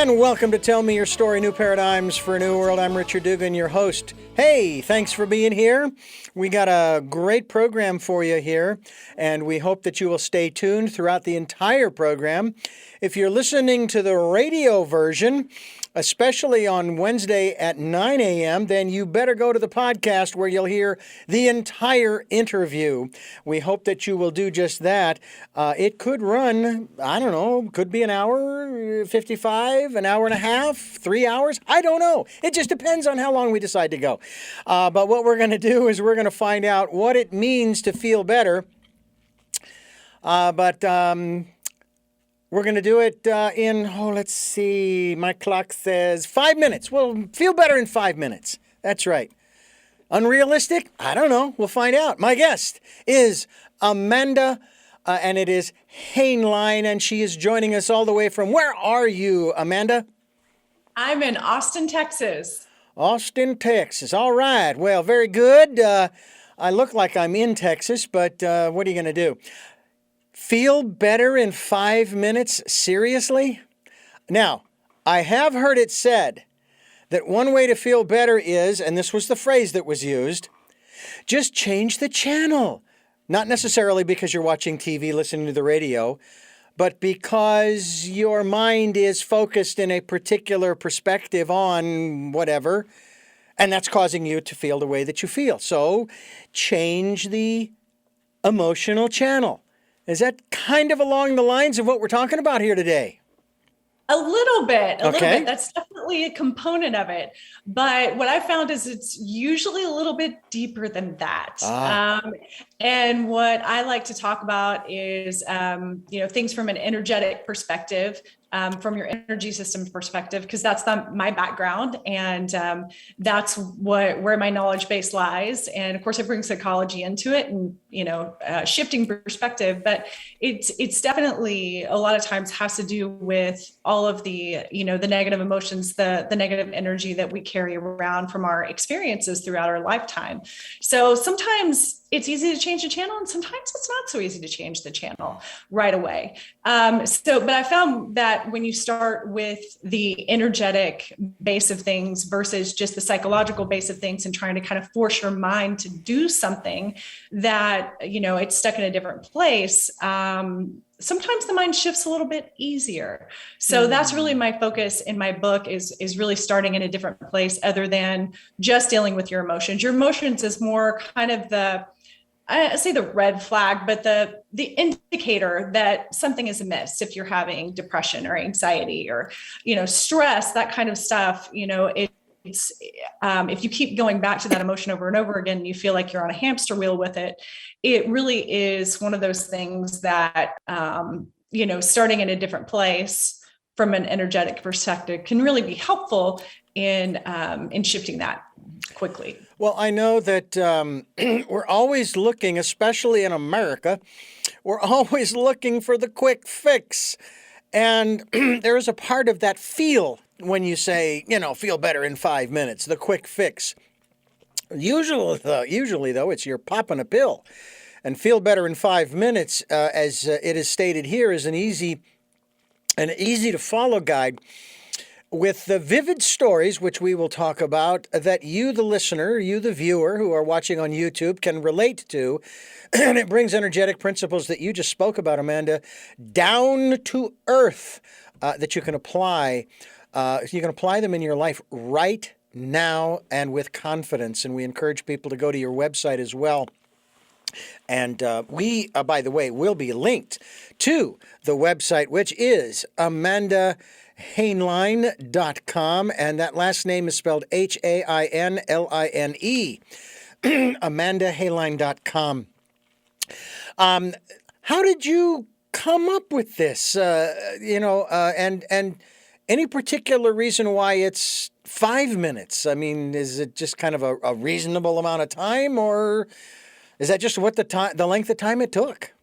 And welcome to Tell Me Your Story, New Paradigms for a New World. I'm Richard Dugan, your host. Hey, thanks for being here. We got a great program for you here, and we hope that you will stay tuned throughout the entire program. If you're listening to the radio version, especially on Wednesday at 9 a.m., then you better go to the podcast where you'll hear the entire interview. We hope that you will do just that. It could run, I don't know, could be an hour, 55, an hour and a half, 3 hours. I don't know. It just depends on how long we decide to go. But what we're going to do is we're going to find out what it means to feel better. We're going to do it let's see, my clock says 5 minutes. We'll feel better in 5 minutes. That's right. Unrealistic? I don't know. We'll find out. My guest is Amanda, and it is Hainline, and she is joining us all the way from, where are you, Amanda? I'm in Austin, Texas. Austin, Texas. All right. Well, very good. I look like I'm in Texas, but what are you going to do? Feel better in 5 minutes? Seriously? Now, I have heard it said that one way to feel better is, and this was the phrase that was used, just change the channel. Not necessarily because you're watching TV, listening to the radio, but because your mind is focused in a particular perspective on whatever, and that's causing you to feel the way that you feel. So change the emotional channel. Is that kind of along the lines of what we're talking about here today? A little bit. Okay. That's definitely a component of it. But what I found is it's usually a little bit deeper than that. And what I like to talk about is, things from an energetic perspective, from your energy system perspective, because that's my background. And that's where my knowledge base lies. And of course, I bring psychology into it and, shifting perspective. But it's definitely a lot of times has to do with all of the, the negative emotions, the negative energy that we carry around from our experiences throughout our lifetime. So sometimes it's easy to change the channel, and sometimes it's not so easy to change the channel right away. But I found that when you start with the energetic base of things versus just the psychological base of things and trying to kind of force your mind to do something that, it's stuck in a different place, sometimes the mind shifts a little bit easier. So that's really my focus in my book is really starting in a different place other than just dealing with your emotions. Your emotions is more kind of I say the red flag, but the indicator that something is amiss. If you're having depression or anxiety or, stress, that kind of stuff, it's if you keep going back to that emotion over and over again, you feel like you're on a hamster wheel with it. It really is one of those things that, starting in a different place from an energetic perspective can really be helpful in shifting that quickly. Well, I know that we're always looking, especially in America, we're always looking for the quick fix. And there is a part of that feel when you say, feel better in 5 minutes, the quick fix. Usually, though, it's you're popping a pill. And feel better in 5 minutes, as it is stated here, is an easy to follow guide with the vivid stories, which we will talk about, that you, the listener, you, the viewer who are watching on YouTube, can relate to. And it brings energetic principles that you just spoke about, Amanda, down to earth, that you can apply. You can apply them in your life right now and with confidence. And we encourage people to go to your website as well. And we, by the way, will be linked to the website, which is Amanda Hainline.com, and that last name is spelled Hainline, AmandaHainline.com. How did you come up with this? And any particular reason why it's 5 minutes? I mean, is it just kind of a reasonable amount of time, or is that just what the length of time it took?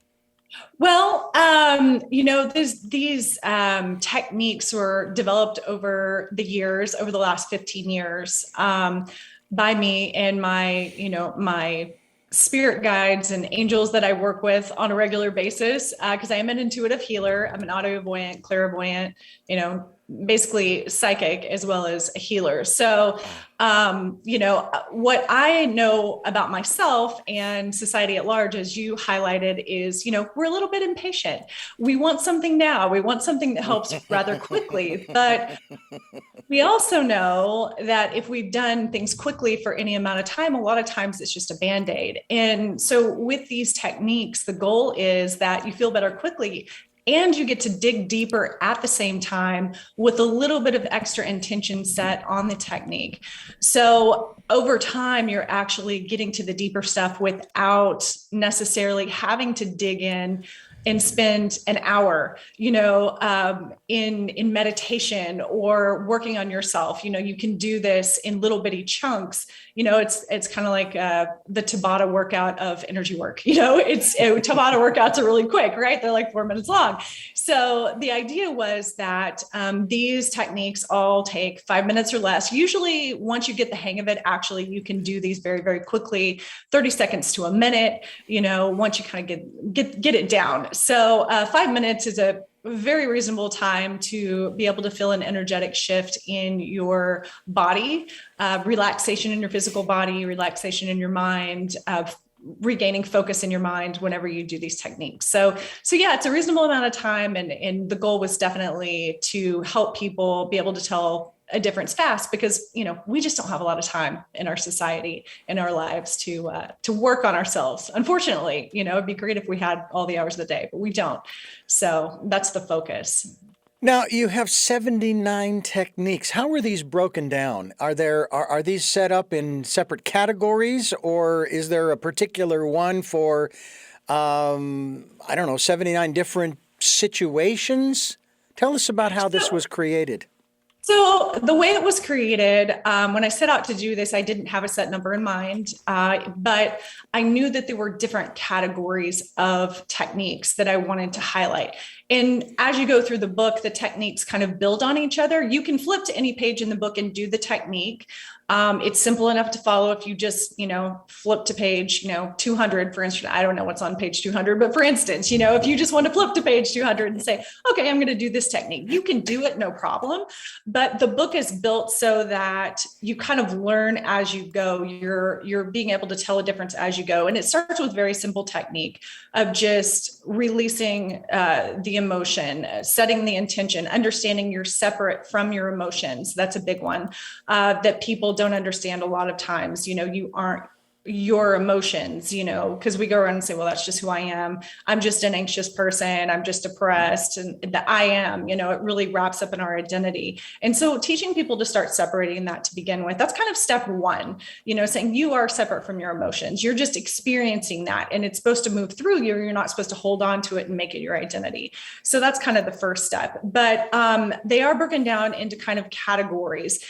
Well, these techniques were developed over the years, over the last 15 years, by me and my spirit guides and angels that I work with on a regular basis, because I am an intuitive healer. I'm an audiovoyant, clairvoyant, basically psychic as well as a healer. So, what I know about myself and society at large, as you highlighted, is, we're a little bit impatient. We want something now. We want something that helps rather quickly. But we also know that if we've done things quickly for any amount of time, a lot of times it's just a Band-Aid. And so with these techniques, the goal is that you feel better quickly, and you get to dig deeper at the same time with a little bit of extra intention set on the technique. So over time, you're actually getting to the deeper stuff without necessarily having to dig in and spend an hour, in meditation or working on yourself. You can do this in little bitty chunks. It's kind of like the Tabata workout of energy work. Tabata workouts are really quick, right? They're like 4 minutes long. So the idea was that these techniques all take 5 minutes or less. Usually, once you get the hang of it, actually, you can do these very, very quickly, 30 seconds to a minute, once you kind of get it down. So 5 minutes is a very reasonable time to be able to feel an energetic shift in your body, relaxation in your physical body, relaxation in your mind, regaining focus in your mind whenever you do these techniques. So yeah, it's a reasonable amount of time. And the goal was definitely to help people be able to tell a difference fast, because, we just don't have a lot of time in our society, in our lives to work on ourselves. Unfortunately, it'd be great if we had all the hours of the day, but we don't. So that's the focus. Now, you have 79 techniques. How are these broken down? Are these set up in separate categories, or is there a particular one for, 79 different situations? Tell us about how this was created. So the way it was created, when I set out to do this, I didn't have a set number in mind, but I knew that there were different categories of techniques that I wanted to highlight. And as you go through the book, the techniques kind of build on each other. You can flip to any page in the book and do the technique. It's simple enough to follow if you just, flip to page, 200, for instance. I don't know what's on page 200, but for instance, if you just want to flip to page 200 and say, okay, I'm going to do this technique, you can do it, no problem. But the book is built so that you kind of learn as you go. You're being able to tell a difference as you go. And it starts with very simple technique of just releasing the emotion, setting the intention, understanding you're separate from your emotions. That's a big one that people don't understand a lot of times. You aren't your emotions, because we go around and say, well, that's just who I am. I'm just an anxious person. I'm just depressed. And the I am, it really wraps up in our identity. And so teaching people to start separating that to begin with, that's kind of step one, saying you are separate from your emotions. You're just experiencing that, and it's supposed to move through you. You're not supposed to hold on to it and make it your identity. So that's kind of the first step. But they are broken down into kind of categories.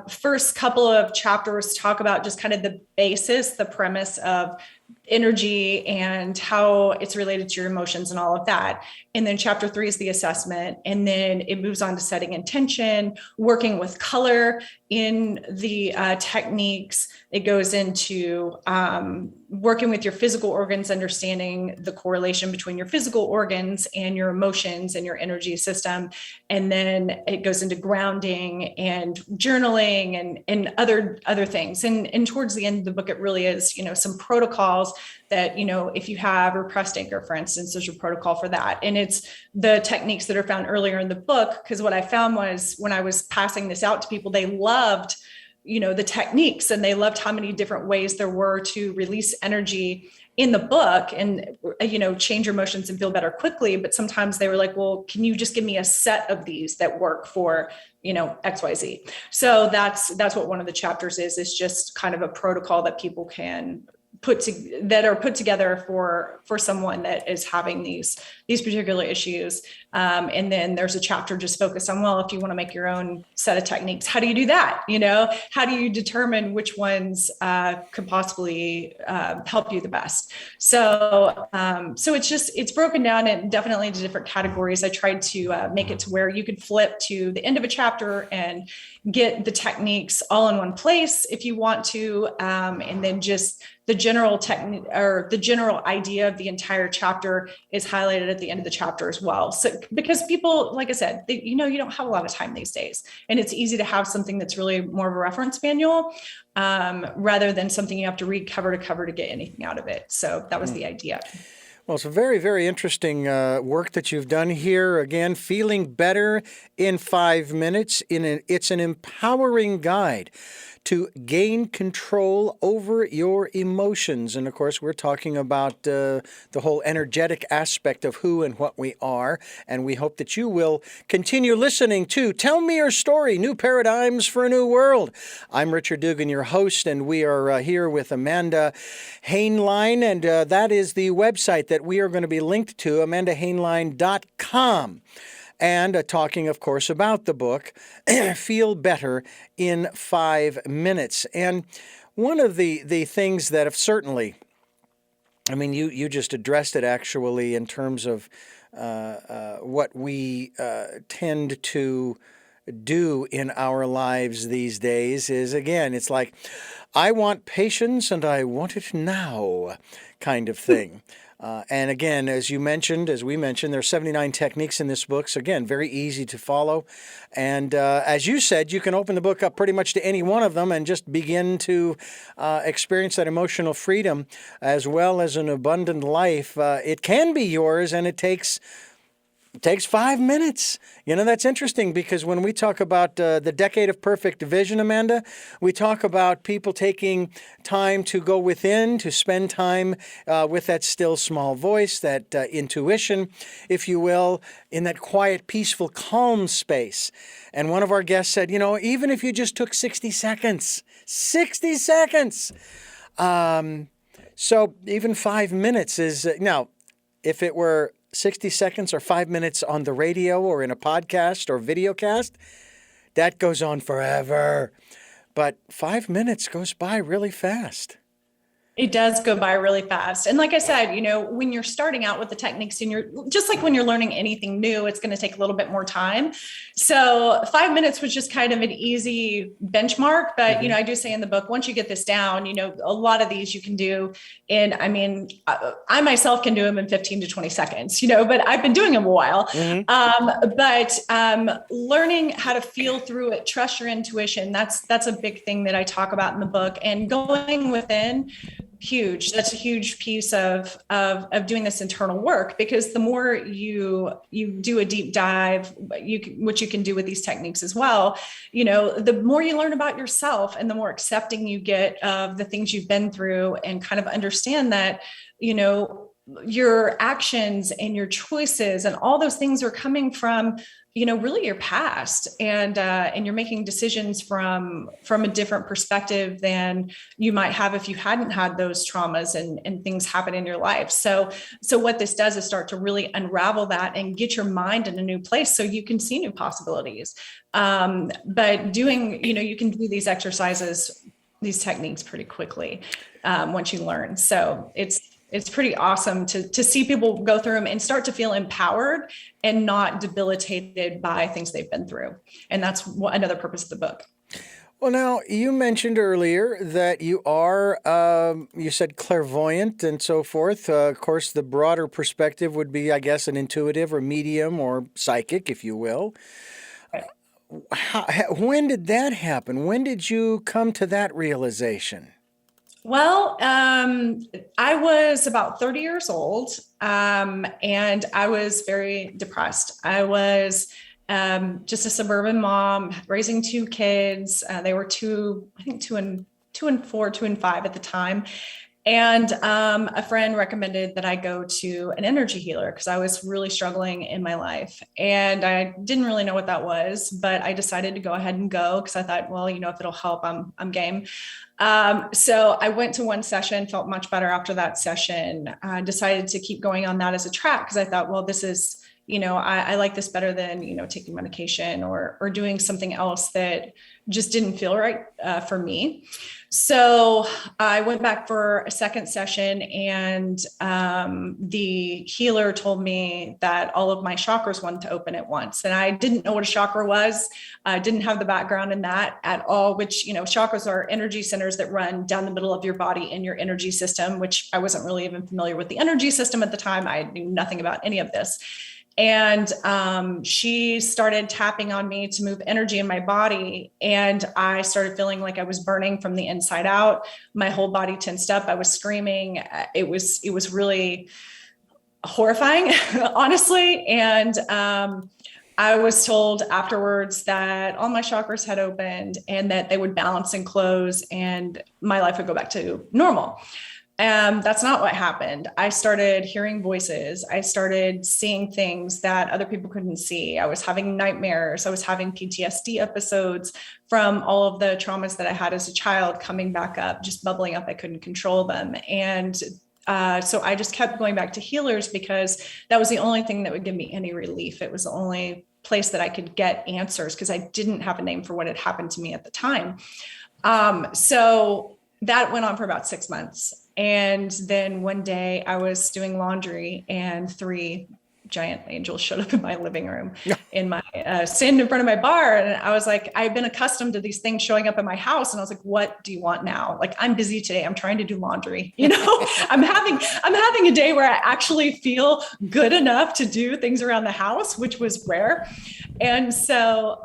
First couple of chapters talk about just kind of the basis, the premise of energy and how it's related to your emotions and all of that. And then chapter 3 is the assessment. And then it moves on to setting intention, working with color in the techniques. It goes into working with your physical organs, understanding the correlation between your physical organs and your emotions and your energy system. And then it goes into grounding and journaling and other things. And towards the end of the book, it really is, some protocols that, if you have repressed anger, for instance, there's a protocol for that. And it's the techniques that are found earlier in the book, because what I found was when I was passing this out to people, they loved the techniques, and they loved how many different ways there were to release energy in the book and, change your emotions and feel better quickly. But sometimes they were like, well, can you just give me a set of these that work for, XYZ? So that's what one of the chapters is just kind of a protocol that people can that are put together for someone that is having these particular issues. And then there's a chapter just focused on, well, if you want to make your own set of techniques, how do you do that? How do you determine which ones could possibly help you the best? So it's broken down and definitely into different categories. I tried to make it to where you could flip to the end of a chapter and get the techniques all in one place if you want to, and then just the general technique or the general idea of the entire chapter is highlighted at the end of the chapter as well. So because people, like I said, you don't have a lot of time these days, and it's easy to have something that's really more of a reference manual rather than something you have to read cover to cover to get anything out of it. So that was the idea. Well, it's a very, very interesting work that you've done here. Again, Feeling Better in 5 Minutes. It's an empowering guide to gain control over your emotions. And of course, we're talking about the whole energetic aspect of who and what we are. And we hope that you will continue listening to Tell Me Your Story, New Paradigms for a New World. I'm Richard Dugan, your host, and we are here with Amanda Hainline. And that is the website that we are going to be linked to, amandahainline.com. And talking, of course, about the book, Feel Better in 5 Minutes. And one of the things that have certainly, I mean, you just addressed it actually in terms of what we tend to do in our lives these days is, again, it's like, I want patience and I want it now kind of thing. And again, as we mentioned, there are 79 techniques in this book. So again, very easy to follow. And as you said, you can open the book up pretty much to any one of them and just begin to experience that emotional freedom as well as an abundant life. It can be yours, and it takes 5 minutes. That's interesting because when we talk about the decade of perfect vision, Amanda, we talk about people taking time to go within, to spend time with that still small voice, that intuition, if you will, in that quiet, peaceful, calm space. And one of our guests said, even if you just took 60 seconds, so even 5 minutes is, now, if it were 60 seconds or 5 minutes on the radio or in a podcast or videocast, that goes on forever. But 5 minutes goes by really fast. It does go by really fast. And like I said, when you're starting out with the techniques and you're just like when you're learning anything new, it's going to take a little bit more time. So 5 minutes was just kind of an easy benchmark. But, I do say in the book, once you get this down, a lot of these you can do in, I myself can do them in 15 to 20 seconds, but I've been doing them a while. But learning how to feel through it, trust your intuition. That's a big thing that I talk about in the book, and going within. Huge. That's a huge piece of doing this internal work, because the more you do a deep dive, which you can do with these techniques as well, the more you learn about yourself and the more accepting you get of the things you've been through, and kind of understand that, your actions and your choices and all those things are coming from, really your past, and you're making decisions from a different perspective than you might have if you hadn't had those traumas and things happen in your life. So what this does is start to really unravel that and get your mind in a new place so you can see new possibilities. But you can do these exercises, these techniques pretty quickly once you learn. So it's pretty awesome to see people go through them and start to feel empowered and not debilitated by things they've been through. And that's another purpose of the book. Well, now, you mentioned earlier that you are, you said clairvoyant and so forth. Of course, the broader perspective would be, I guess, an intuitive or medium or psychic, if you will. When did that happen? When did you come to that realization? Well, I was about 30 years old, and I was very depressed. I was just a suburban mom raising 2 kids. They were 2 and 4, 2 and 5 at the time. And a friend recommended that I go to an energy healer because I was really struggling in my life. And I didn't really know what that was, but I decided to go ahead and go because I thought, well, if it'll help, I'm game. So I went to one session, felt much better after that session, decided to keep going on that as a track because I thought, well, this is I like this better than, taking medication or doing something else that just didn't feel right for me. So I went back for a second session, and the healer told me that all of my chakras wanted to open at once. And I didn't know what a chakra was. I didn't have the background in that at all, which, chakras are energy centers that run down the middle of your body in your energy system, which I wasn't really even familiar with the energy system at the time. I knew nothing about any of this. And she started tapping on me to move energy in my body. And I started feeling like I was burning from the inside out. My whole body tensed up. I was screaming. It was really horrifying, honestly. And I was told afterwards that all my chakras had opened and that they would balance and close and my life would go back to normal. That's not what happened. I started hearing voices. I started seeing things that other people couldn't see. I was having nightmares. I was having PTSD episodes from all of the traumas that I had as a child coming back up, just bubbling up. I couldn't control them. And so I just kept going back to healers because that was the only thing that would give me any relief. It was the only place that I could get answers because I didn't have a name for what had happened to me at the time. So that went on for about 6 months. And then one day I was doing laundry and 3 giant angels showed up in my living room in my sitting in front of my bar. And I was like, I've been accustomed to these things showing up in my house. And I was like, what do you want now? Like, I'm busy today. I'm trying to do laundry. I'm having a day where I actually feel good enough to do things around the house, which was rare. And so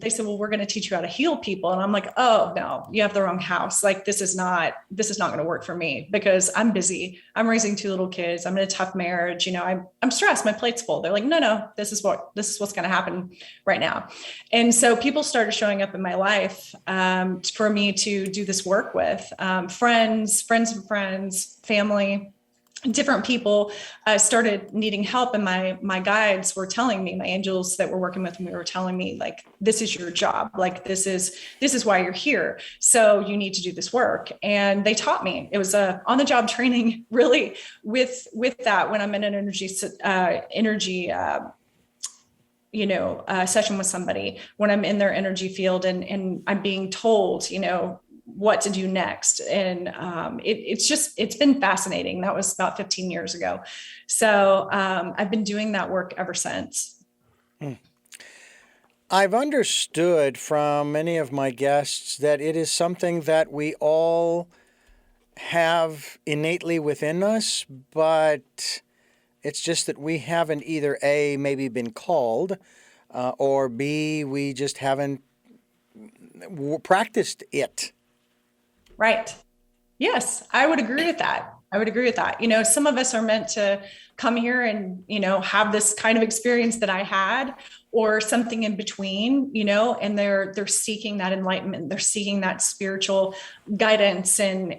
they said, well, we're going to teach you how to heal people. And I'm like, oh no, you have the wrong house. Like, this is not going to work for me because I'm busy. I'm raising 2 little kids. I'm in a tough marriage. I'm stressed. My plate's full. They're like, no, this is what's going to happen right now. And so people started showing up in my life for me to do this work with friends of friends, family. Different people started needing help, and my guides were telling me, my angels that were working with me were telling me, like, this is your job, like this is why you're here, so you need to do this work. And they taught me. It was a on-the-job training, really, with that. When I'm in an energy session with somebody, when I'm in their energy field and I'm being told, what to do next. And it's been fascinating. That was about 15 years ago. So I've been doing that work ever since. I've understood from many of my guests that it is something that we all have innately within us, but it's just that we haven't either A, maybe been called, or B, we just haven't practiced it. Right. Yes, I would agree with that. Some of us are meant to come here and, have this kind of experience that I had or something in between, and they're seeking that enlightenment. They're seeking that spiritual guidance and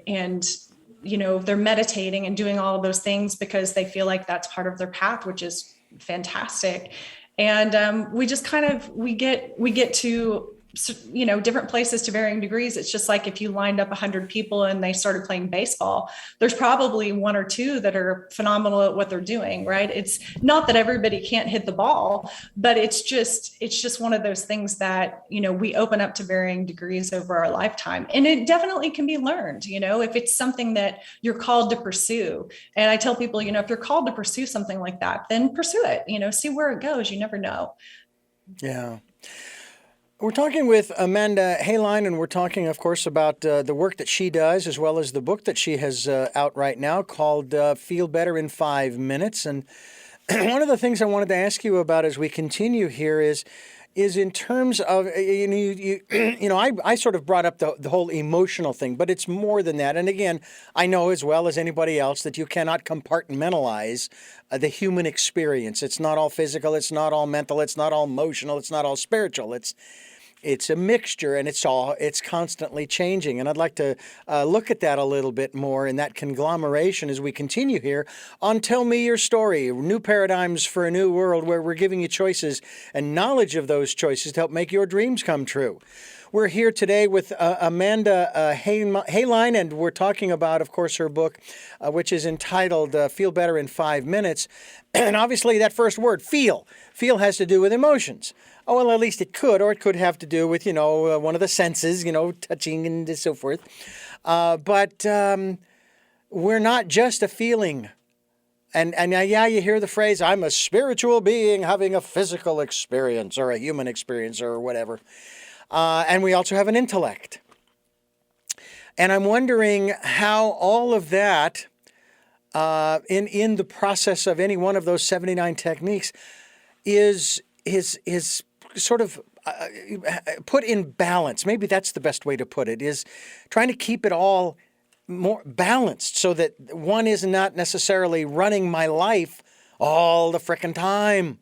they're meditating and doing all of those things because they feel like that's part of their path, which is fantastic. And we just we get to different places to varying degrees. It's just like if you lined up 100 people and they started playing baseball, there's probably 1 or 2 that are phenomenal at what they're doing, right? It's not that everybody can't hit the ball, but it's just one of those things that, we open up to varying degrees over our lifetime. And it definitely can be learned, if it's something that you're called to pursue. And I tell people, if you're called to pursue something like that, then pursue it, see where it goes. You never know. Yeah. We're talking with Amanda Hainline, and we're talking, of course, about the work that she does, as well as the book that she has out right now called Feel Better in 5 Minutes. And one of the things I wanted to ask you about as we continue here is in terms of, I sort of brought up the whole emotional thing, but it's more than that. And again, I know as well as anybody else that you cannot compartmentalize the human experience. It's not all physical, it's not all mental, it's not all emotional, it's not all spiritual. It's a mixture, and it's constantly changing. And I'd like to look at that a little bit more in that conglomeration as we continue here on Tell Me Your Story, New Paradigms for a New World, where we're giving you choices and knowledge of those choices to help make your dreams come true. We're here today with Amanda Hainline, and we're talking about, of course, her book, which is entitled Feel Better in 5 Minutes. And obviously that first word, feel. Feel has to do with emotions. Oh, well, at least it could, or it could have to do with, one of the senses, touching and so forth. But we're not just a feeling. And yeah, you hear the phrase, I'm a spiritual being having a physical experience or a human experience or whatever. And we also have an intellect. And I'm wondering how all of that, in the process of any one of those 79 techniques, is sort of put in balance. Maybe that's the best way to put it, is trying to keep it all more balanced so that one is not necessarily running my life all the frickin' time.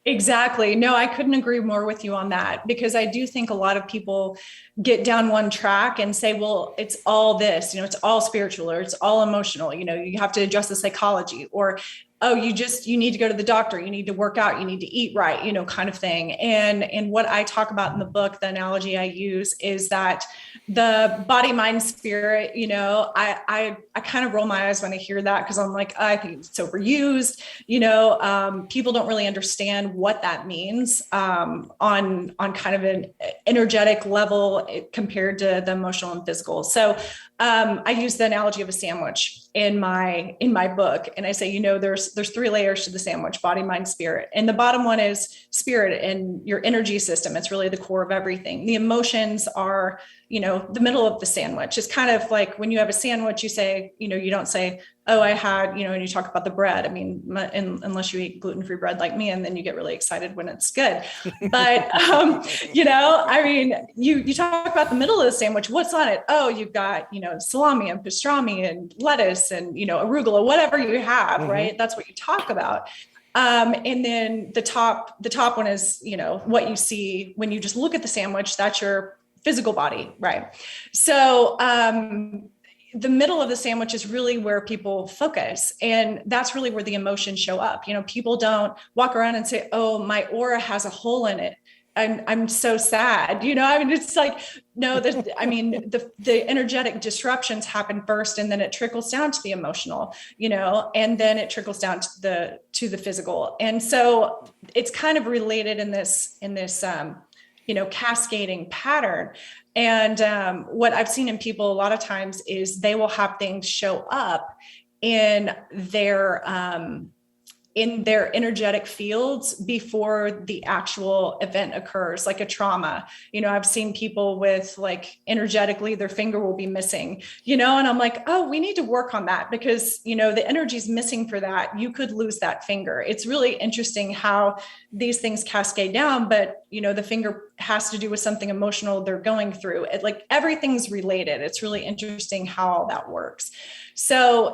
Exactly. No, I couldn't agree more with you on that, because I do think a lot of people get down one track and say, well, it's all this, it's all spiritual, or it's all emotional. You have to address the psychology, or, oh, you need to go to the doctor, you need to work out, you need to eat right, kind of thing. And what I talk about in the book, the analogy I use is that the body, mind, spirit, I kind of roll my eyes when I hear that, because I'm like, I think it's overused. People don't really understand what that means on kind of an energetic level compared to the emotional and physical. So I use the analogy of a sandwich in my book, and I say, there's 3 layers to the sandwich: body, mind, spirit. And the bottom one is spirit and your energy system. It's really the core of everything. The emotions are, the middle of the sandwich. It's kind of like when you have a sandwich, you say, you don't say, oh, I had, and you talk about the bread. I mean, unless you eat gluten-free bread like me, and then you get really excited when it's good. But, I mean, you talk about the middle of the sandwich. What's on it? Oh, you've got, salami and pastrami and lettuce and, arugula, whatever you have, mm-hmm. right? That's what you talk about. And then the top one is, what you see when you just look at the sandwich. That's your physical body, right? So, the middle of the sandwich is really where people focus. And that's really where the emotions show up. People don't walk around and say, oh, my aura has a hole in it. I'm so sad. It's like, no, the energetic disruptions happen first, and then it trickles down to the emotional, and then it trickles down to the physical. And so it's kind of related in this cascading pattern. And what I've seen in people a lot of times is they will have things show up in their energetic fields before the actual event occurs, like a trauma. I've seen people with, like, energetically their finger will be missing, and I'm like, oh, we need to work on that, because, the energy's missing for that. You could lose that finger. It's really interesting how these things cascade down, but, the finger has to do with something emotional they're going through. Like, everything's related. It's really interesting how all that works. So,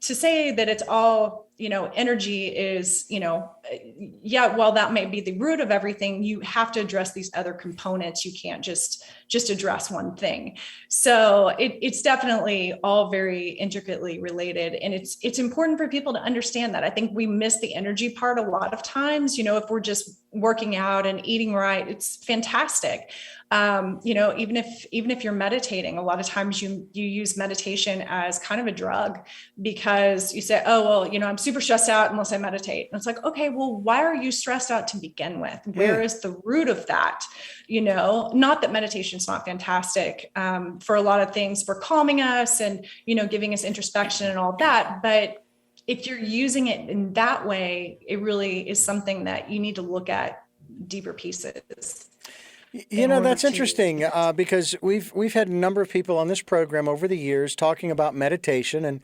to say that it's all, energy is, while that may be the root of everything, you have to address these other components. You can't just address one thing. So it's definitely all very intricately related. And it's important for people to understand that. I think we miss the energy part a lot of times. If we're just working out and eating right, it's fantastic. Even if you're meditating, a lot of times you use meditation as kind of a drug, because you say, oh, well, I'm super stressed out unless I meditate. And it's like, okay, well, why are you stressed out to begin with? Where is the root of that? Not that meditation is not fantastic for a lot of things, for calming us and, giving us introspection and all that. But if you're using it in that way, it really is something that you need to look at deeper pieces. That's interesting because we've had a number of people on this program over the years talking about meditation, and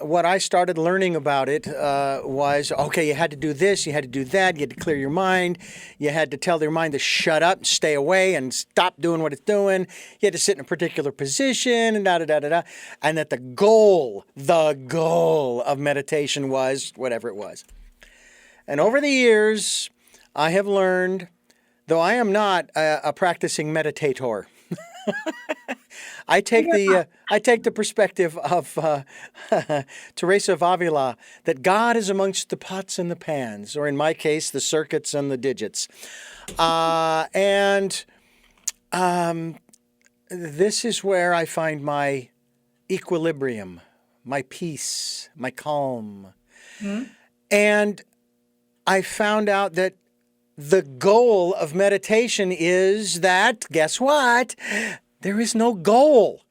what I started learning about it was, okay, you had to do this, you had to do that, you had to clear your mind, you had to tell your mind to shut up, stay away, and stop doing what it's doing, you had to sit in a particular position, and da-da-da-da-da, and that the goal of meditation was whatever it was. And over the years, I have learned, though I am not a practicing meditator, I take the perspective of Teresa of Avila, that God is amongst the pots and the pans, or in my case, the circuits and the digits. And this is where I find my equilibrium, my peace, my calm. Hmm? And I found out that the goal of meditation is that, guess what? There is no goal.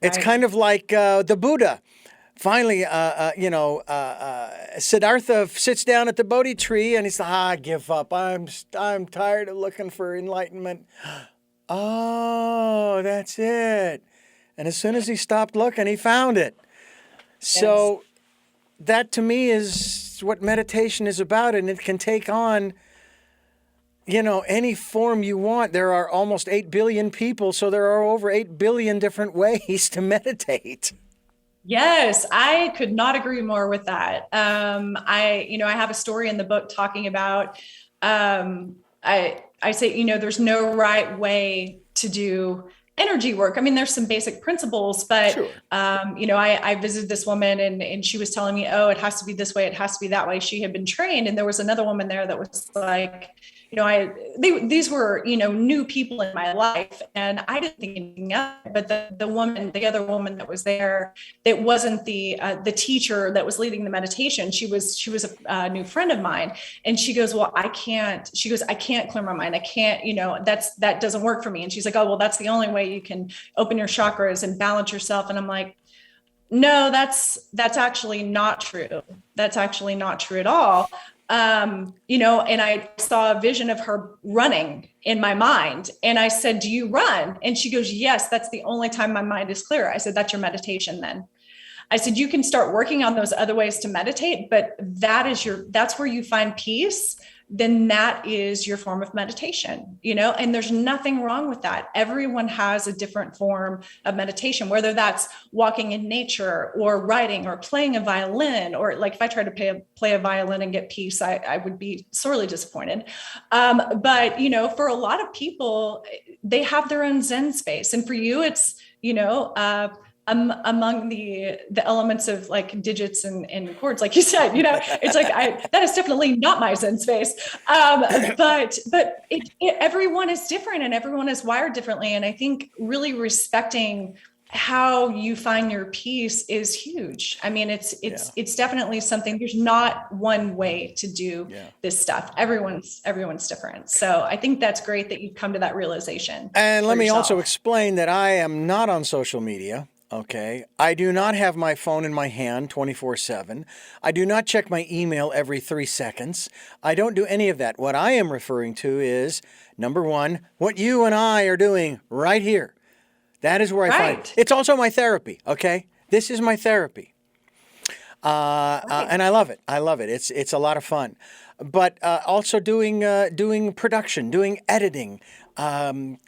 It's Right. kind of like the Buddha. Finally, Siddhartha sits down at the Bodhi tree and he's like, I give up. I'm tired of looking for enlightenment. Oh, that's it. And as soon as he stopped looking, he found it. So that to me is what meditation is about, and it can take on, any form you want. There are almost 8 billion people, so there are over 8 billion different ways to meditate. Yes, I could not agree more with that. I have a story in the book talking about, I say, there's no right way to do energy work. I mean, there's some basic principles, but, Sure. I visited this woman and she was telling me, oh, it has to be this way. It has to be that way. She had been trained. And there was another woman there that was like, these were, new people in my life, and I didn't think anything of it. But the other woman that was there, it wasn't the teacher that was leading the meditation. She was a new friend of mine, and she goes, well, I can't clear my mind. I can't, that doesn't work for me. And she's like, oh, well, that's the only way you can open your chakras and balance yourself. And I'm like, no, that's actually not true. That's actually not true at all. And I saw a vision of her running in my mind. And I said, do you run? And she goes, yes, that's the only time my mind is clear. I said, that's your meditation then. I said, you can start working on those other ways to meditate, but that's where you find peace. Then that is your form of meditation, and there's nothing wrong with that. Everyone has a different form of meditation, whether that's walking in nature or writing or playing a violin, or like if I try to play a violin and get peace, I would be sorely disappointed. But, for a lot of people, they have their own Zen space. And for you, it's, among the elements of like digits and chords, like you said, it's like that is definitely not my Zen space. But everyone is different and everyone is wired differently. And I think really respecting how you find your peace is huge. I mean, it's definitely something. There's not one way to do this stuff. Everyone's different. So I think that's great that you've come to that realization. And let me yourself. also explain that I am not on social media. Okay. I do not have my phone in my hand 24/7. I do not check my email every 3 seconds. I don't do any of that. What I am referring to is, number one, what you and I are doing right here. That is where I find it. It's also my therapy. Okay. This is my therapy. And I love it. I love it. It's a lot of fun. But also doing production, doing editing,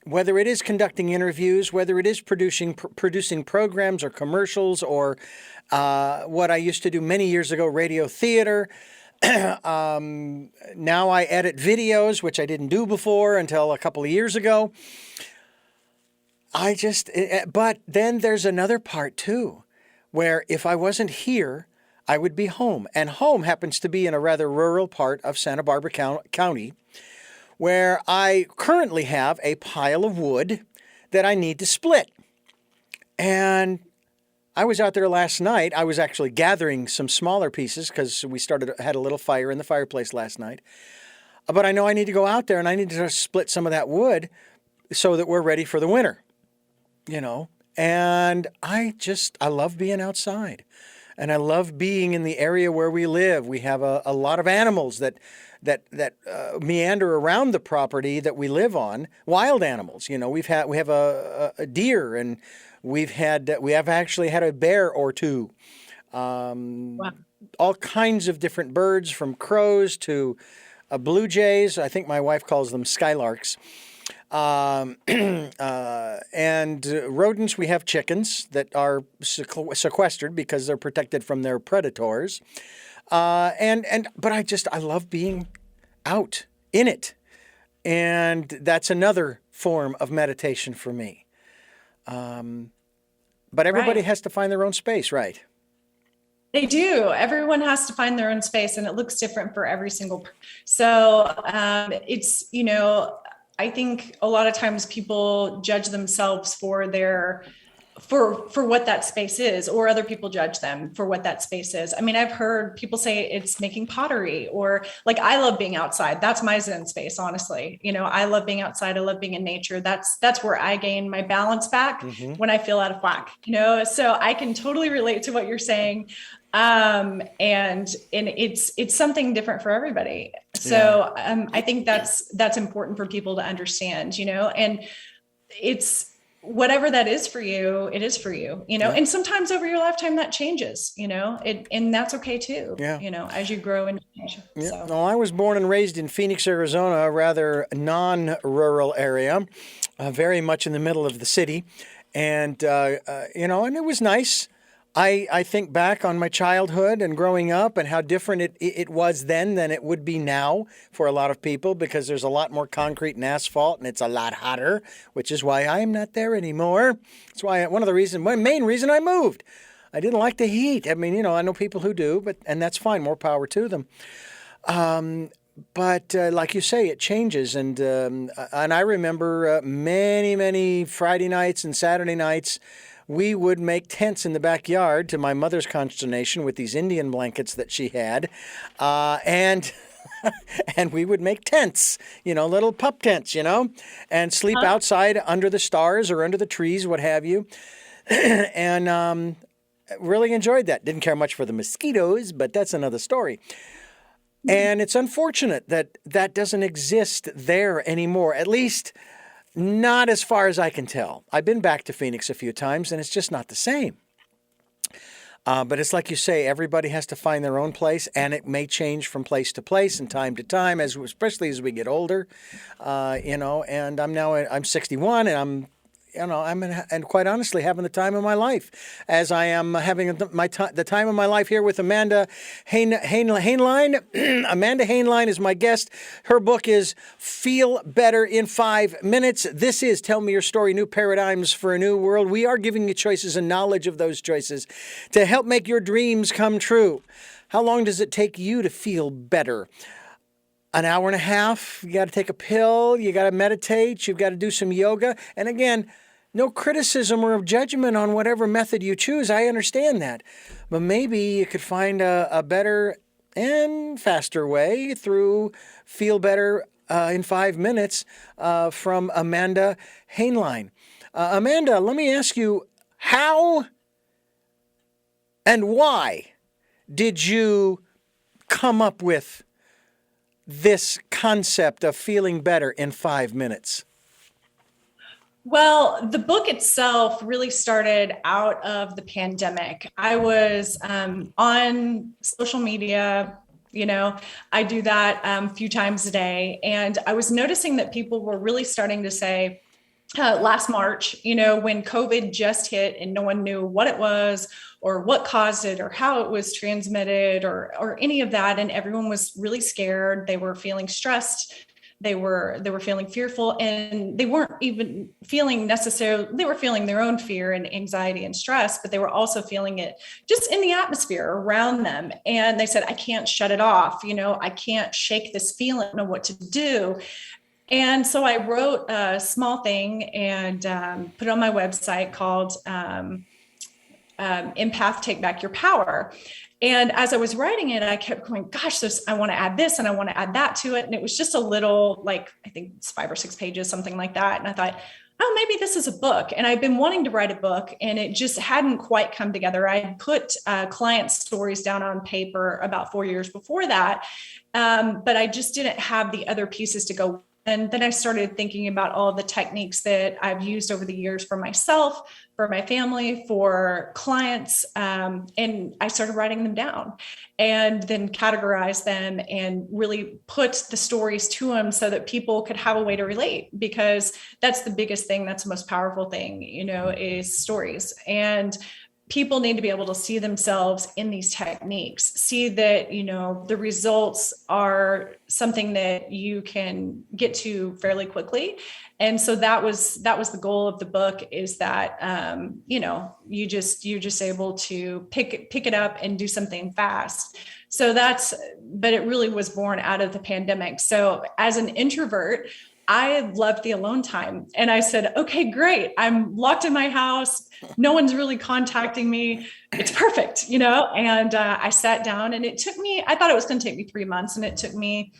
whether it is conducting interviews, whether it is producing programs or commercials, or what I used to do many years ago, radio theater. Now I edit videos, which I didn't do before until a couple of years ago. But then there's another part too, where if I wasn't here, I would be home. And home happens to be in a rather rural part of Santa Barbara County, where I currently have a pile of wood that I need to split. And I was out there last night. I was actually gathering some smaller pieces because we had a little fire in the fireplace last night. But I know I need to go out there and I need to split some of that wood so that we're ready for the winter, And I love being outside. And I love being in the area where we live. We have a lot of animals that meander around the property that we live on. Wild animals, we have a deer, and we have actually had a bear or two. Wow. All kinds of different birds, from crows to blue jays. I think my wife calls them skylarks. And rodents, we have chickens that are sequestered because they're protected from their predators. But I love being out in it. And that's another form of meditation for me. But everybody Right. has to find their own space, right? They do. Everyone has to find their own space, and it looks different for every single. So it's, I think a lot of times people judge themselves for their for what that space is, or other people judge them for what that space is. I mean, I've heard people say it's making pottery, or like, I love being outside. That's my zen space, honestly. I love being outside. I love being in nature. That's where I gain my balance back when I feel out of whack, so I can totally relate to what you're saying. And it's something different for everybody. So I think that's important for people to understand, and it's, whatever that is for you, it is for you, and sometimes over your lifetime that changes, and that's okay too, as you grow and change. Yeah. So. Well, I was born and raised in Phoenix, Arizona, a rather non-rural area, very much in the middle of the city. And, and it was nice. I think back on my childhood and growing up and how different it was then than it would be now for a lot of people, because there's a lot more concrete and asphalt and it's a lot hotter, which is why I'm not there anymore. That's why one main reason I moved. I didn't like the heat. I mean, I know people who do, and that's fine. More power to them. But like you say, it changes. And I remember many, many Friday nights and Saturday nights, we would make tents in the backyard, to my mother's consternation, with these Indian blankets that she had. And and we would make tents, little pup tents, and sleep outside under the stars or under the trees, what have you. And really enjoyed that. Didn't care much for the mosquitoes, but that's another story. And it's unfortunate that that doesn't exist there anymore, at least not as far as I can tell. I've been back to Phoenix a few times, and it's just not the same. But it's like you say, everybody has to find their own place, and it may change from place to place and time to time, especially as we get older. And I'm 61, and and quite honestly, having the time of my life, as I am having the time of my life here with Amanda Hainline. Amanda Hainline is my guest. Her book is Feel Better in 5 Minutes. This is Tell Me Your Story, New Paradigms for a New World. We are giving you choices and knowledge of those choices to help make your dreams come true. How long does it take you to feel better? An hour and a half. You got to take a pill. You got to meditate. You've got to do some yoga. And again, no criticism or judgment on whatever method you choose. I understand that. But maybe you could find a better and faster way through Feel Better in 5 Minutes from Amanda Hainline. Amanda, let me ask you, how and why did you come up with this concept of feeling better in 5 minutes? Well, the book itself really started out of the pandemic. I was on social media, I do that a few times a day. And I was noticing that people were really starting to say, last March, when COVID just hit and no one knew what it was or what caused it or how it was transmitted or any of that. And everyone was really scared. They were feeling stressed. They were feeling fearful, and they weren't even feeling necessarily, they were feeling their own fear and anxiety and stress, but they were also feeling it just in the atmosphere around them. And they said, I can't shut it off. I can't shake this feeling, I don't know what to do. And so I wrote a small thing and put it on my website called Empath Take Back Your Power. And as I was writing it, I kept going, gosh, I want to add this and I want to add that to it. And it was just a little, I think it's 5 or 6 pages, something like that. And I thought, oh, maybe this is a book. And I've been wanting to write a book, and it just hadn't quite come together. I had put client stories down on paper about 4 years before that. But I just didn't have the other pieces to go. And then I started thinking about all of the techniques that I've used over the years for myself, for my family, for clients. And I started writing them down and then categorize them and really put the stories to them so that people could have a way to relate, because that's the biggest thing. That's the most powerful thing, is stories. And people need to be able to see themselves in these techniques, see that, you know, the results are something that you can get to fairly quickly. And so that was the goal of the book, is that, you know, you're just able to pick it up and do something fast. So but it really was born out of the pandemic. So as an introvert, I loved the alone time. And I said, okay, great. I'm locked in my house. No one's really contacting me. It's perfect, you know? And I sat down, and I thought it was going to take me 3 months, and it took me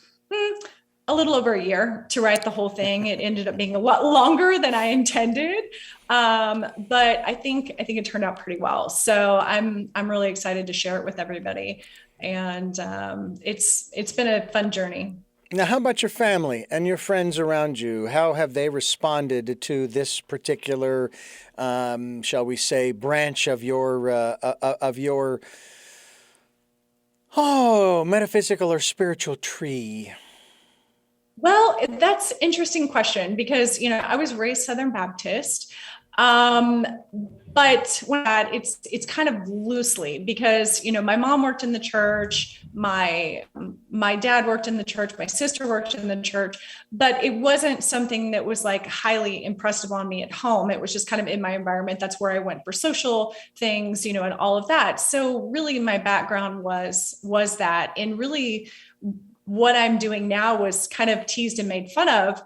a little over a year to write the whole thing. It ended up being a lot longer than I intended. But I think it turned out pretty well. So I'm really excited to share it with everybody. And it's been a fun journey. Now, how about your family and your friends around you? How have they responded to this particular, shall we say, branch of your metaphysical or spiritual tree? Well, that's an interesting question, because, you know, I was raised Southern Baptist. But it's kind of loosely, because, you know, my mom worked in the church, my dad worked in the church, my sister worked in the church, but it wasn't something that was like highly impressed upon me at home. It was just kind of in my environment. That's where I went for social things, you know, and all of that. So really my background was that, and really what I'm doing now was kind of teased and made fun of.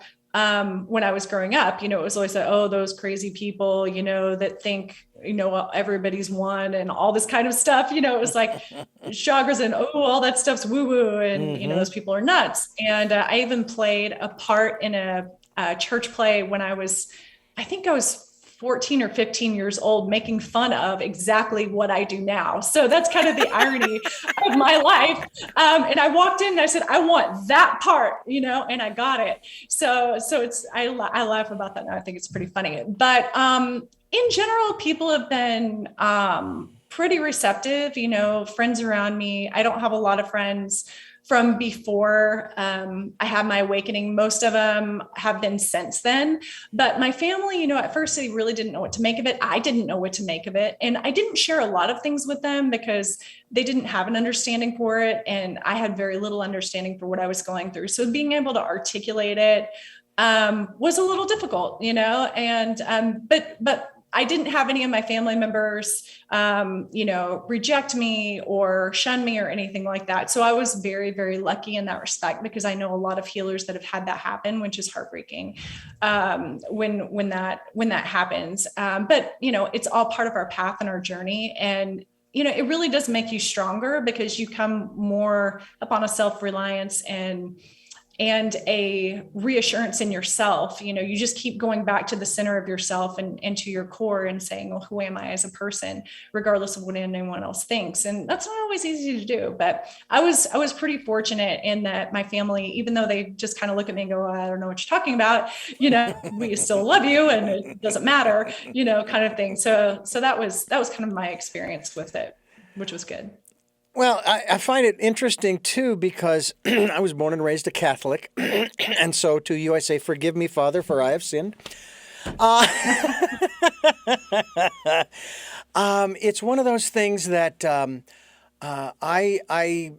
When I was growing up, you know, it was always like, oh, those crazy people, you know, that think, you know, everybody's one and all this kind of stuff. You know, it was like chakras and, oh, all that stuff's woo woo. And, you know, those people are nuts. And I even played a part in a church play when I think I was 14 or 15 years old, making fun of exactly what I do now. So that's kind of the irony of my life. And I walked in and I said, I want that part, you know, and I got it. So I laugh about that now. I think it's pretty funny. But in general, people have been pretty receptive, you know, friends around me. I don't have a lot of friends from before I had my awakening. Most of them have been since then. But my family, you know, at first they really didn't know what to make of it. I didn't know what to make of it. And I didn't share a lot of things with them because they didn't have an understanding for it. And I had very little understanding for what I was going through. So being able to articulate it was a little difficult, you know, and but I didn't have any of my family members, you know, reject me or shun me or anything like that. So I was very, very lucky in that respect, because I know a lot of healers that have had that happen, which is heartbreaking when that happens. But, you know, it's all part of our path and our journey. And, you know, it really does make you stronger, because you come more upon a self-reliance and a reassurance in yourself. You know, you just keep going back to the center of yourself and to your core and saying, well, who am I as a person, regardless of what anyone else thinks? And that's not always easy to do. But I was pretty fortunate in that my family, even though they just kind of look at me and go, I don't know what you're talking about, you know, we still love you and it doesn't matter, you know, kind of thing. So that was kind of my experience with it, which was good. Well, I find it interesting, too, because I was born and raised a Catholic. And so to you, I say, forgive me, Father, for I have sinned. It's one of those things that I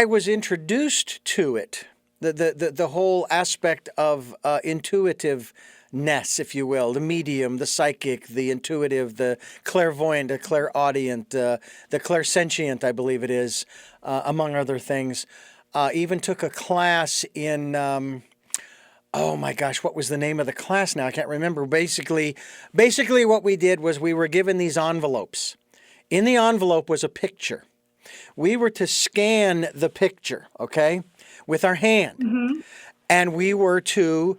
was introduced to it, the whole aspect of intuitiveness, if you will, the medium, the psychic, the intuitive, the clairvoyant, the clairaudient, the clairsentient, I believe it is, among other things. Even took a class in, oh my gosh, what was the name of the class now? I can't remember. Basically what we did was we were given these envelopes. In the envelope was a picture. We were to scan the picture, okay, with our hand. Mm-hmm. And we were to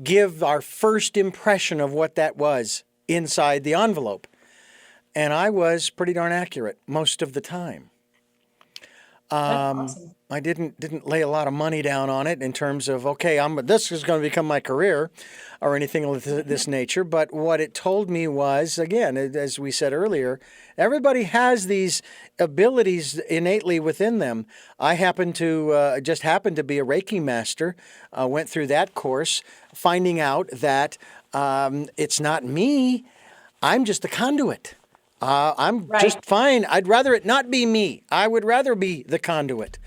give our first impression of what that was inside the envelope. And I was pretty darn accurate most of the time. Awesome. I didn't lay a lot of money down on it in terms of, okay, this is going to become my career or anything of this nature. But what it told me was, again, as we said earlier, everybody has these abilities innately within them. I happened to be a Reiki master, went through that course, finding out that it's not me. I'm just a conduit. I'm Right. just fine. I'd rather it not be me. I would rather be the conduit.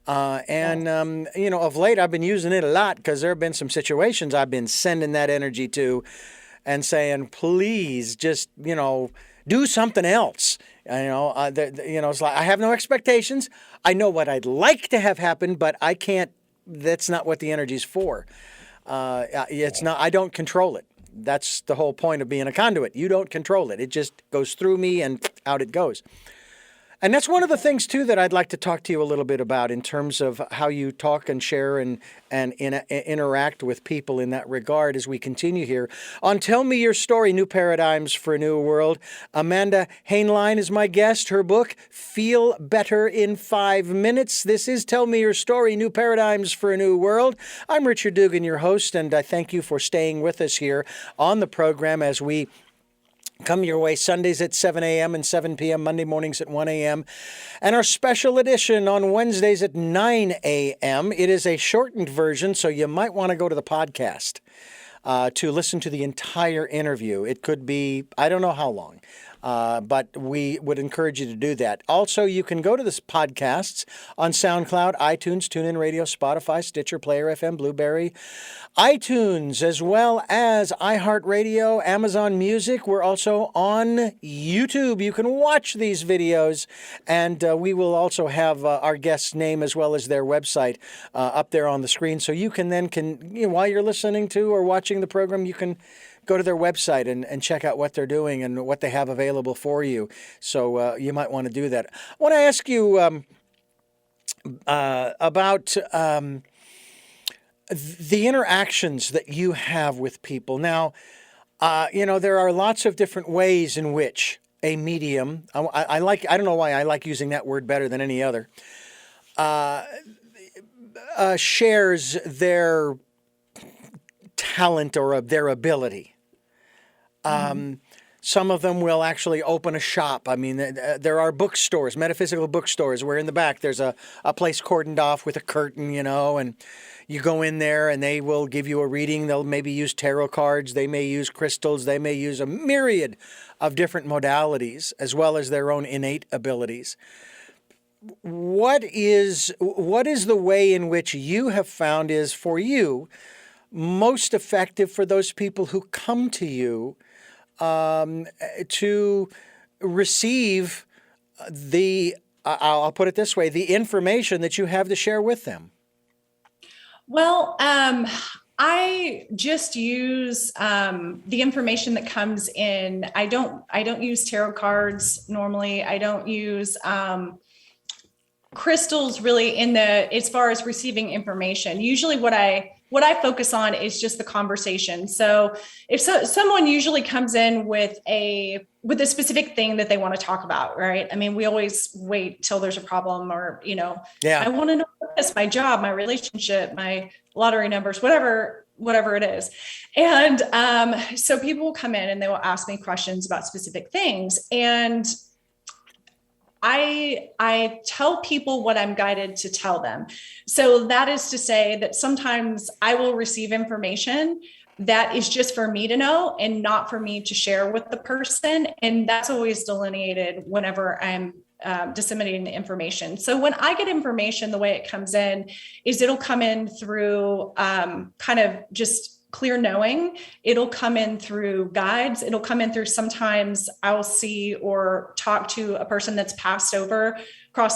Of late, I've been using it a lot because there have been some situations I've been sending that energy to and saying, please just, do something else. It's like I have no expectations. I know what I'd like to have happen, but I can't. That's not what the energy's for. It's not. I don't control it. That's the whole point of being a conduit. You don't control it. It just goes through me and out it goes. And that's one of the things, too, that I'd like to talk to you a little bit about in terms of how you talk and share and interact with people in that regard as we continue here. On Tell Me Your Story, New Paradigms for a New World, Amanda Hainline is my guest. Her book, Feel Better in 5 Minutes. This is Tell Me Your Story, New Paradigms for a New World. I'm Richard Dugan, your host, and I thank you for staying with us here on the program as we come your way Sundays at 7 a.m. and 7 p.m., Monday mornings at 1 a.m., and our special edition on Wednesdays at 9 a.m. It is a shortened version, so you might want to go to the podcast to listen to the entire interview. It could be, I don't know how long. But we would encourage you to do that. Also, you can go to this podcasts on SoundCloud, iTunes, TuneIn Radio, Spotify, Stitcher, Player FM, Blueberry, iTunes, as well as iHeartRadio, Amazon Music. We're also on YouTube. You can watch these videos, and we will also have our guest's name as well as their website up there on the screen. So you can then, while you're listening to or watching the program, you can go to their website and check out what they're doing and what they have available for you. So you might want to do that. I want to ask you about the interactions that you have with people. Now, there are lots of different ways in which a medium, I don't know why I like using that word better than any other, shares their talent or their ability. Some of them will actually open a shop. I mean, there are bookstores, metaphysical bookstores, where in the back there's a place cordoned off with a curtain, and you go in there and they will give you a reading. They'll maybe use tarot cards. They may use crystals. They may use a myriad of different modalities as well as their own innate abilities. What is the way in which you have found is for you most effective for those people who come to you to receive I'll put it this way, the information that you have to share with them? Well, I just use the information that comes in. I don't use tarot cards normally. I don't use crystals really as far as receiving information. Usually what I focus on is just the conversation. So if someone usually comes in with a specific thing that they want to talk about, right? I mean, we always wait till there's a problem or, I want to know this, my job, my relationship, my lottery numbers, whatever it is. And so people will come in and they will ask me questions about specific things. And I tell people what I'm guided to tell them. So that is to say that sometimes I will receive information that is just for me to know and not for me to share with the person. And that's always delineated whenever I'm disseminating the information. So when I get information, the way it comes in is it'll come in through kind of just clear knowing. It'll come in through guides. It'll come in through, sometimes I'll see or talk to a person that's crossed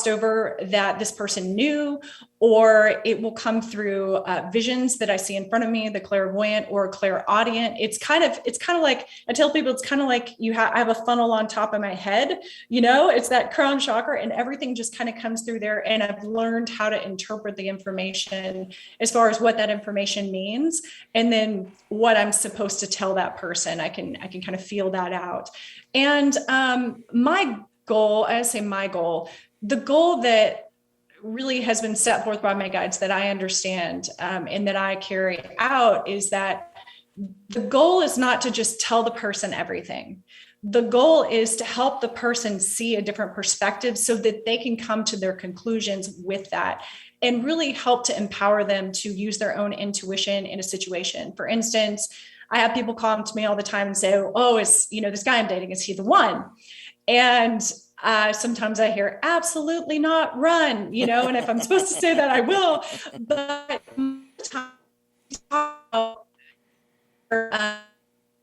over that this person knew, or it will come through visions that I see in front of me, the clairvoyant or clairaudient. It's kind of like, I tell people, it's kind of like I have a funnel on top of my head, it's that crown chakra, and everything just kind of comes through there. And I've learned how to interpret the information as far as what that information means. And then what I'm supposed to tell that person, I can kind of feel that out. And my goal, the goal that really has been set forth by my guides that I understand and that I carry out is that the goal is not to just tell the person everything. The goal is to help the person see a different perspective so that they can come to their conclusions with that and really help to empower them to use their own intuition in a situation. For instance, I have people come to me all the time and say, oh, this guy I'm dating, is he the one? And sometimes I hear, absolutely not, run, and if I'm supposed to say that, I will. But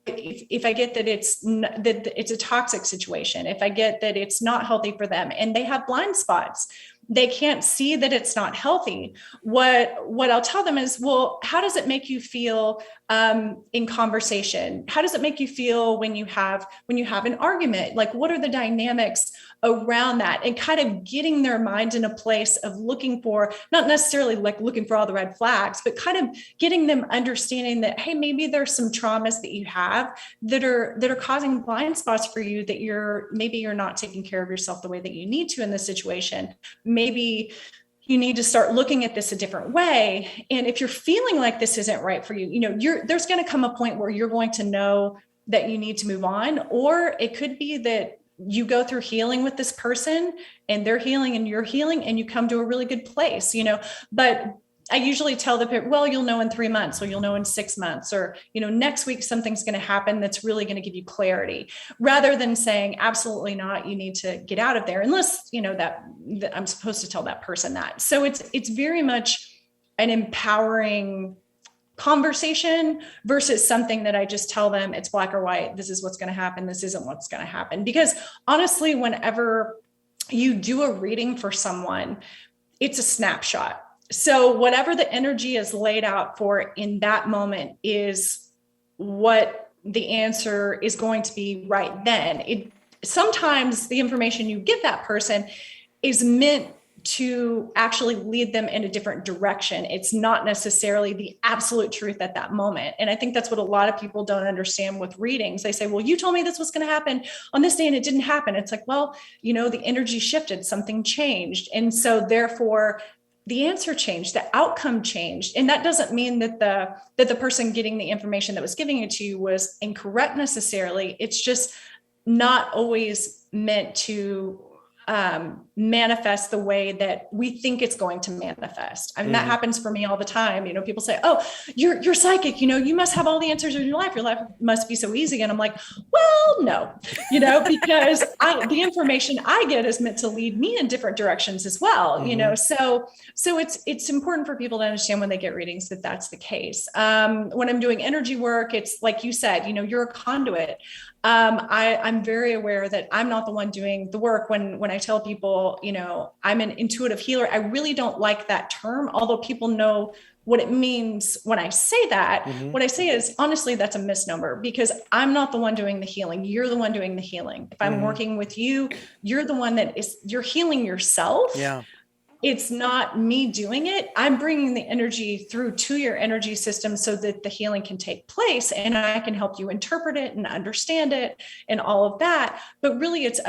if I get that it's a toxic situation, if I get that it's not healthy for them and they have blind spots, they can't see that it's not healthy. What I'll tell them is, well, how does it make you feel in conversation? How does it make you feel when you have an argument? Like, what are the dynamics around that? And kind of getting their mind in a place of looking for, not necessarily like looking for all the red flags, but kind of getting them understanding that, hey, maybe there's some traumas that you have that are causing blind spots for you, that you're not taking care of yourself the way that you need to in this situation. Maybe you need to start looking at this a different way. And if you're feeling like this isn't right for you, there's going to come a point where you're going to know that you need to move on. Or it could be that you go through healing with this person and they're healing and you're healing and you come to a really good place, but I usually tell the parent, well, you'll know in 3 months, or you'll know in 6 months, or, next week, something's going to happen that's really going to give you clarity, rather than saying, absolutely not, you need to get out of there, unless, that I'm supposed to tell that person that. So it's very much an empowering conversation versus something that I just tell them it's black or white. This is what's going to happen. This isn't what's going to happen. Because honestly, whenever you do a reading for someone, it's a snapshot. So whatever the energy is laid out for in that moment is what the answer is going to be right then. Sometimes the information you give that person is meant to actually lead them in a different direction. It's not necessarily the absolute truth at that moment. And I think that's what a lot of people don't understand with readings. They say, well, you told me this was going to happen on this day and it didn't happen. It's like, well, the energy shifted, something changed. And so therefore the answer changed, the outcome changed. And that doesn't mean that the person getting the information that was giving it to you was incorrect necessarily. It's just not always meant to manifest the way that we think it's going to manifest. I mean, that happens for me all the time. People say, oh, you're psychic, you must have all the answers in your life must be so easy. And I'm like, well, no, because the information I get is meant to lead me in different directions as well. So it's important for people to understand when they get readings that that's the case. When I'm doing energy work, it's like you said, you're a conduit. I'm very aware that I'm not the one doing the work. When I tell people, I'm an intuitive healer, I really don't like that term, although people know what it means when I say that. What I say is, honestly, that's a misnomer, because I'm not the one doing the healing. You're the one doing the healing. If I'm working with you, you're the one you're healing yourself. Yeah. It's not me doing it. I'm bringing the energy through to your energy system so that the healing can take place, and I can help you interpret it and understand it and all of that. But really it's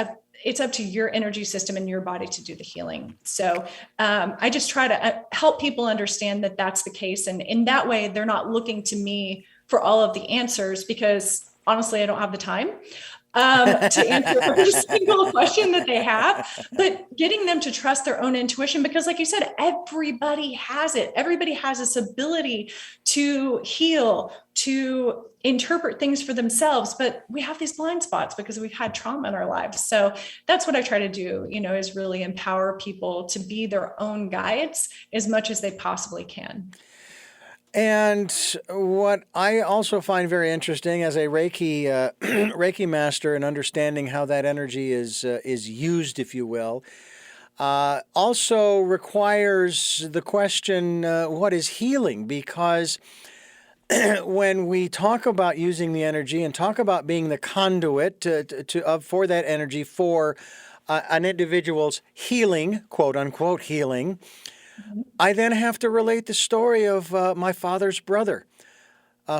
up to your energy system and your body to do the healing. So I just try to help people understand that that's the case. And in that way, they're not looking to me for all of the answers, because honestly, I don't have the time to answer every single question that they have, but getting them to trust their own intuition, because like you said, everybody has it. Everybody has this ability to heal, to interpret things for themselves, but we have these blind spots because we've had trauma in our lives. So that's what I try to do, is really empower people to be their own guides as much as they possibly can. And what I also find very interesting as a Reiki master, and understanding how that energy is used, if you will, also requires the question, what is healing? Because when we talk about using the energy and talk about being the conduit for that energy for an individual's healing, quote unquote healing, I then have to relate the story of my father's brother,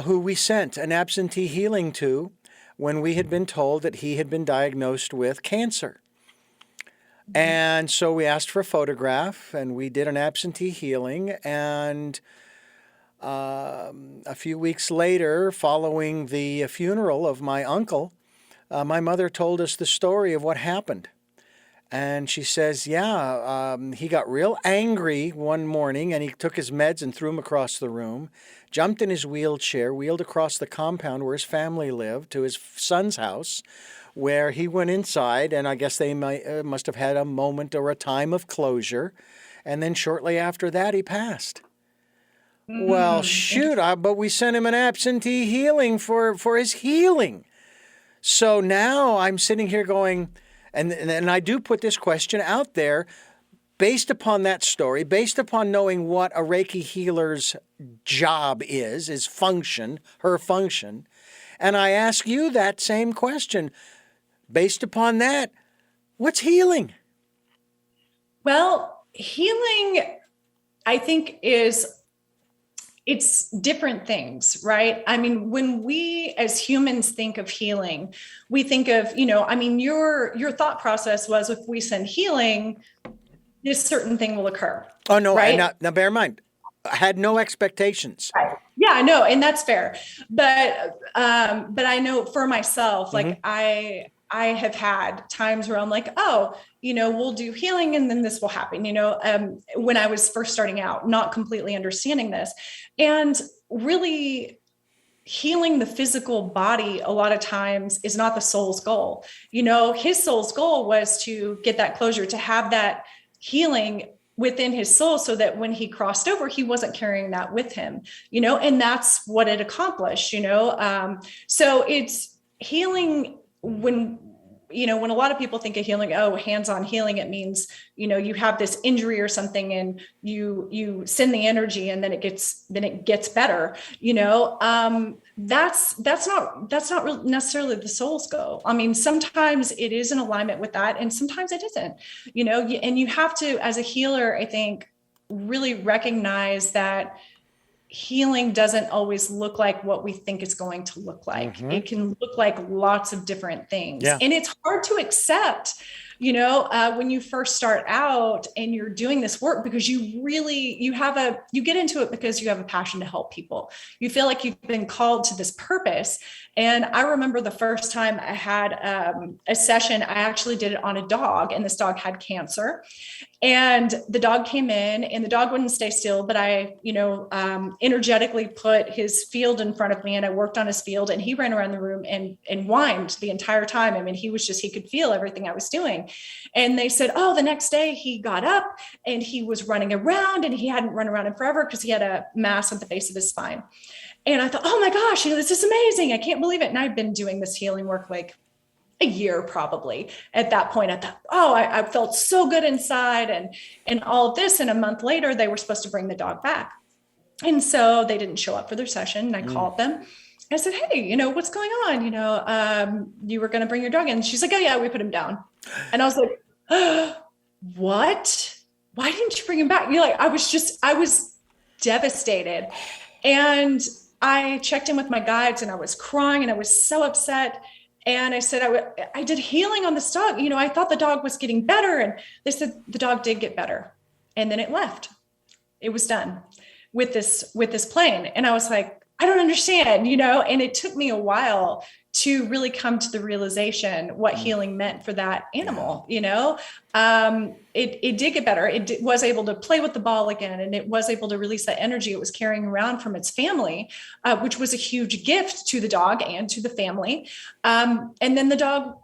who we sent an absentee healing to when we had been told that he had been diagnosed with cancer. And so we asked for a photograph, and we did an absentee healing. And a few weeks later, following the funeral of my uncle, my mother told us the story of what happened. And she says, yeah, he got real angry one morning and he took his meds and threw them across the room, jumped in his wheelchair, wheeled across the compound where his family lived to his son's house, where he went inside, and I guess they must have had a moment or a time of closure. And then shortly after that, he passed. Well, shoot, but we sent him an absentee healing for his healing. So now I'm sitting here going, and I do put this question out there based upon that story, based upon knowing what a Reiki healer's job is function, her function. And I ask you that same question. Based upon that, what's healing? Well, healing, I think, it's different things, right? I mean, when we as humans think of healing, we think of, your thought process was, if we send healing, this certain thing will occur. Oh, no, right? Now bear in mind, I had no expectations. Right. Yeah, no, and that's fair. But I know for myself, like I have had times where I'm like, oh, we'll do healing and then this will happen, when I was first starting out, not completely understanding this. And really healing the physical body a lot of times is not the soul's goal. His soul's goal was to get that closure, to have that healing within his soul, so that when he crossed over, he wasn't carrying that with him, and that's what it accomplished, so it's healing. When a lot of people think of healing, hands-on healing, it means, you have this injury or something and you send the energy and then it gets better, that's not really necessarily the soul's goal. I mean, sometimes it is in alignment with that and sometimes it isn't, and you have to, as a healer, I think, really recognize that healing doesn't always look like what we think it's going to look like. It can look like lots of different things. Yeah. And it's hard to accept, when you first start out and you're doing this work, because you get into it because you have a passion to help people. You feel like you've been called to this purpose. And I remember the first time I had a session, I actually did it on a dog, and this dog had cancer. And the dog came in and the dog wouldn't stay still, but I, energetically put his field in front of me and I worked on his field, and he ran around the room and whined the entire time. I mean, he could feel everything I was doing. And they said, the next day he got up and he was running around, and he hadn't run around in forever because he had a mass at the base of his spine. And I thought, oh my gosh, this is amazing. I can't believe it. And I've been doing this healing work like a year probably at that point. I thought, I felt so good inside and all of this. And a month later, they were supposed to bring the dog back. And so they didn't show up for their session. And I called them. I said, hey, what's going on? You were going to bring your dog in. She's like, oh yeah, we put him down. And I was like, what? Why didn't you bring him back? I was devastated. And I checked in with my guides and I was crying and I was so upset. And I said, I did healing on this dog. I thought the dog was getting better. And they said the dog did get better. And then it left. It was done with this plane. And I was like, I don't understand, and it took me a while to really come to the realization what healing meant for that animal. It did get better. It was able to play with the ball again, and it was able to release that energy it was carrying around from its family, which was a huge gift to the dog and to the family. And then the dog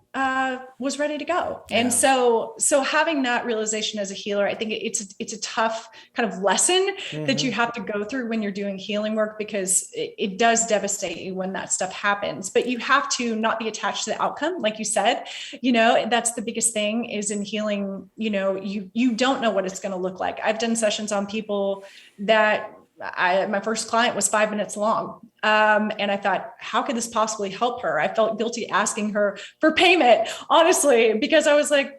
was ready to go. Yeah. And so having that realization as a healer, I think it's a tough kind of lesson that you have to go through when you're doing healing work, because it does devastate you when that stuff happens, but you have to not be attached to the outcome. Like you said, that's the biggest thing is in healing, you don't know what it's going to look like. I've done sessions on people that my first client was 5 minutes long. And I thought, how could this possibly help her? I felt guilty asking her for payment, honestly, because I was like,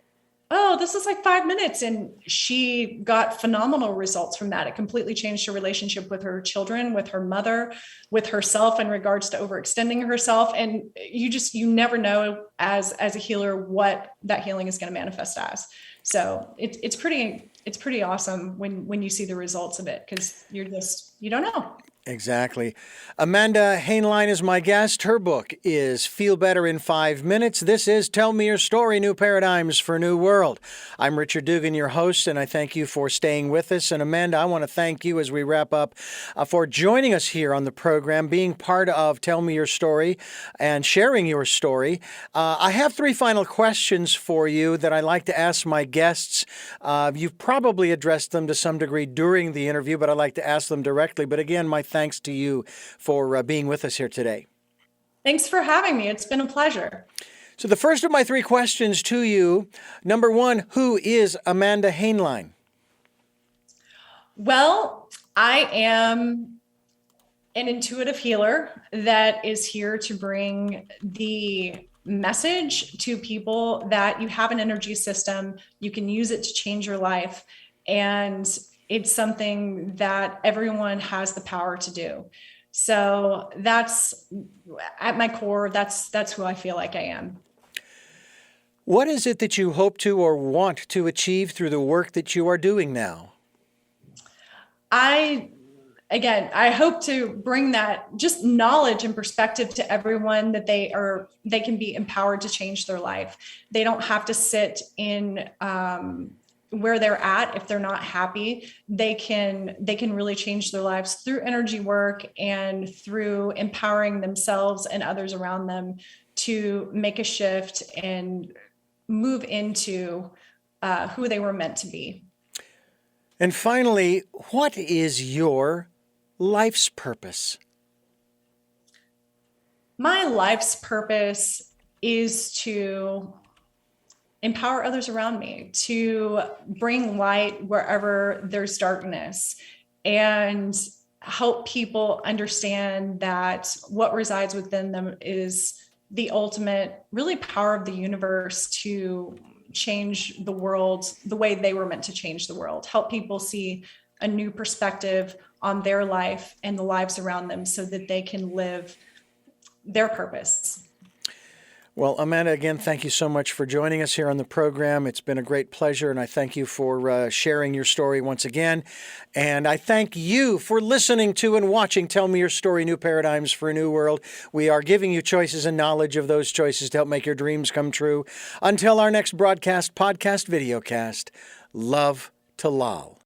oh, this is like 5 minutes. And she got phenomenal results from that. It completely changed her relationship with her children, with her mother, with herself in regards to overextending herself. And you never know as a healer what that healing is going to manifest as. So it's pretty awesome when you see the results of it, because you don't know. Exactly. Amanda Hainline is my guest. Her book is Feel Better in 5 Minutes. This is Tell Me Your Story, New Paradigms for a New World. I'm Richard Dugan, your host, and I thank you for staying with us. And Amanda, I want to thank you as we wrap up for joining us here on the program, being part of Tell Me Your Story and sharing your story. I have 3 final questions for you that I like to ask my guests. You've probably addressed them to some degree during the interview, but I like to ask them directly. But again, my thanks to you for being with us here today. Thanks for having me. It's been a pleasure. So the first of my 3 questions to you, number 1, who is Amanda Hainline? Well, I am an intuitive healer that is here to bring the message to people that you have an energy system, you can use it to change your life, and it's something that everyone has the power to do. So that's at my core, that's who I feel like I am. What is it that you hope to or want to achieve through the work that you are doing now? I hope to bring that just knowledge and perspective to everyone, that they can be empowered to change their life. They don't have to sit in where they're at. If they're not happy, they can really change their lives through energy work and through empowering themselves and others around them to make a shift and move into who they were meant to be. And finally, what is your life's purpose? My life's purpose is to empower others around me, to bring light wherever there's darkness, and help people understand that what resides within them is the ultimate really power of the universe to change the world the way they were meant to change the world. Help people see a new perspective on their life and the lives around them so that they can live their purpose. Well, Amanda, again, thank you so much for joining us here on the program. It's been a great pleasure, and I thank you for sharing your story once again. And I thank you for listening to and watching Tell Me Your Story, New Paradigms for a New World. We are giving you choices and knowledge of those choices to help make your dreams come true. Until our next broadcast, podcast, videocast, love to Lal.